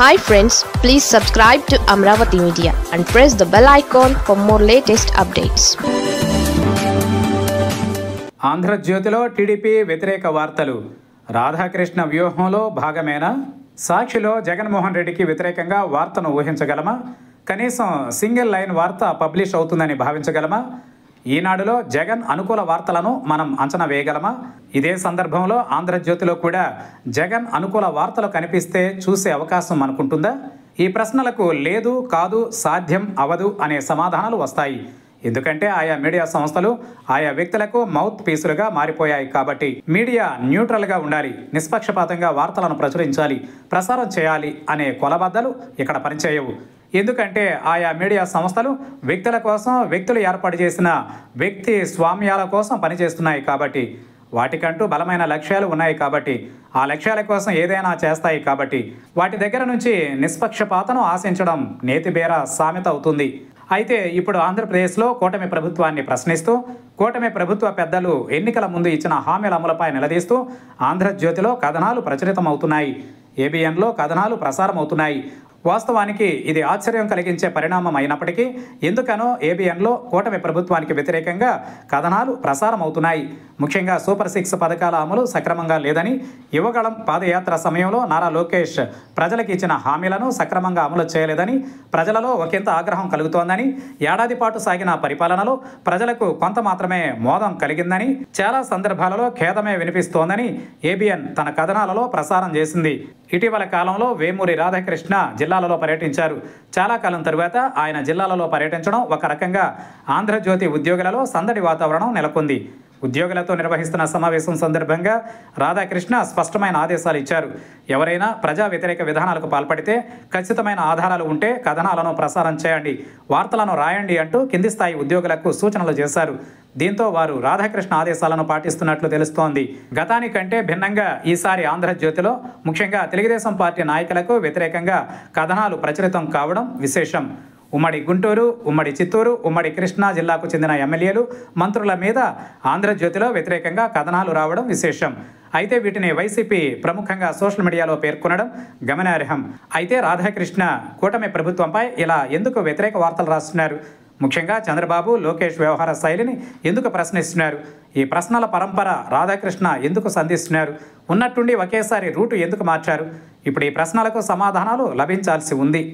Hi friends, please subscribe to Amravati Media and press the bell icon for more latest updates. ఆంధ్రజ్యోతిలో TDP వ్యతిరేక వార్తలు. రాధాకృష్ణ వ్యూహంలో భాగమేనా? సాక్షిలో జగన్మోహన్ రెడ్డికి వ్యతిరేకంగా వార్తను ఊహించగలమా? కనీసం సింగిల్ లైన్ వార్త పబ్లిష్ అవుతుందని భావించగలమా? ఈనాడులో జగన్ అనుకూల వార్తలను మనం అంచనా వేయగలమా? ఇదే సందర్భంలో ఆంధ్రజ్యోతిలో కూడా జగన్ అనుకూల వార్తలు కనిపిస్తే చూసే అవకాశం మనకుంటుందా? ఈ ప్రశ్నలకు లేదు, కాదు, సాధ్యం అవదు అనే సమాధానాలు వస్తాయి. ఎందుకంటే ఆయా మీడియా సంస్థలు ఆయా వ్యక్తులకు మౌత్ పీసులుగా మారిపోయాయి. కాబట్టి మీడియా న్యూట్రల్గా ఉండాలి, నిష్పక్షపాతంగా వార్తలను ప్రచురించాలి, ప్రసారం చేయాలి అనే కొలబద్దలు ఇక్కడ పనిచేయవు. ఎందుకంటే ఆయా మీడియా సంస్థలు వ్యక్తుల కోసం, వ్యక్తులు ఏర్పాటు చేసిన వ్యక్తి స్వామ్యాల కోసం పనిచేస్తున్నాయి. కాబట్టి వాటికంటూ బలమైన లక్ష్యాలు ఉన్నాయి. కాబట్టి ఆ లక్ష్యాల కోసం ఏదైనా చేస్తాయి. కాబట్టి వాటి దగ్గర నుంచి నిష్పక్షపాతను ఆశించడం నేతిబేర సామెత అవుతుంది. అయితే ఇప్పుడు ఆంధ్రప్రదేశ్లో కూటమి ప్రభుత్వాన్ని ప్రశ్నిస్తూ, కూటమి ప్రభుత్వ పెద్దలు ఎన్నికల ముందు ఇచ్చిన హామీల అమలుపై నిలదీస్తూ ఆంధ్రజ్యోతిలో కథనాలు ప్రచురితమవుతున్నాయి. ఏబిఎన్లో కథనాలు ప్రసారం అవుతున్నాయి. వాస్తవానికి ఇది ఆశ్చర్యం కలిగించే పరిణామం అయినప్పటికీ ఎందుకనో ఏబిఎన్లో కూటమి ప్రభుత్వానికి వ్యతిరేకంగా కథనాలు ప్రసారం అవుతున్నాయి. ముఖ్యంగా సూపర్ 6 పథకాల అమలు సక్రమంగా లేదని, యువగళం పాదయాత్ర సమయంలో నారా లోకేష్ ప్రజలకు ఇచ్చిన హామీలను సక్రమంగా అమలు చేయలేదని ప్రజలలో ఒకంత ఆగ్రహం కలుగుతోందని, ఏడాది పాటు సాగిన పరిపాలనలో ప్రజలకు కొంత మాత్రమే మోదం కలిగిందని, చాలా సందర్భాలలో ఖేదమే వినిపిస్తోందని ఏబిఎన్ తన కథనాలలో ప్రసారం చేసింది. ఇటీవల కాలంలో వేమూరి రాధాకృష్ణ జిల్లాలలో పర్యటించారు. చాలా కాలం తరువాత ఆయన జిల్లాలలో పర్యటించడం ఒక రకంగా ఆంధ్రజ్యోతి ఉద్యోగులలో సందడి వాతావరణం నెలకొంది. ఉద్యోగులతో నిర్వహిస్తున్న సమావేశం సందర్భంగా రాధాకృష్ణ స్పష్టమైన ఆదేశాలు ఇచ్చారు. ఎవరైనా ప్రజా వ్యతిరేక విధానాలకు పాల్పడితే ఖచ్చితమైన ఆధారాలు ఉంటే కథనాలను ప్రసారం చేయండి, వార్తలను రాయండి అంటూ కింది స్థాయి ఉద్యోగులకు సూచనలు చేశారు. దీంతో వారు రాధాకృష్ణ ఆదేశాలను పాటిస్తున్నట్లు తెలుస్తోంది. గతానికంటే భిన్నంగా ఈసారి ఆంధ్రజ్యోతిలో ముఖ్యంగా తెలుగుదేశం పార్టీ నాయకులకు వ్యతిరేకంగా కథనాలు ప్రచురితం కావడం విశేషం. ఉమ్మడి గుంటూరు, ఉమ్మడి చిత్తూరు, ఉమ్మడి కృష్ణా జిల్లాకు చెందిన ఎమ్మెల్యేలు, మంత్రుల మీద ఆంధ్రజ్యోతిలో వ్యతిరేకంగా కథనాలు రావడం విశేషం. అయితే వీటిని వైసీపీ ప్రముఖంగా సోషల్ మీడియాలో పేర్కొనడం గమనార్హం. అయితే రాధాకృష్ణ కూటమి ప్రభుత్వంపై ఇలా ఎందుకు వ్యతిరేక వార్తలు రాస్తున్నారు? ముఖ్యంగా చంద్రబాబు, లోకేష్ వ్యవహార శైలిని ఎందుకు ప్రశ్నిస్తున్నారు? ఈ ప్రశ్నల పరంపర రాధాకృష్ణ ఎందుకు సంధిస్తున్నారు? ఉన్నట్టుండి ఒకేసారి రూటు ఎందుకు మార్చారు? ఇప్పుడు ఈ ప్రశ్నలకు సమాధానాలు లభించాల్సి ఉంది.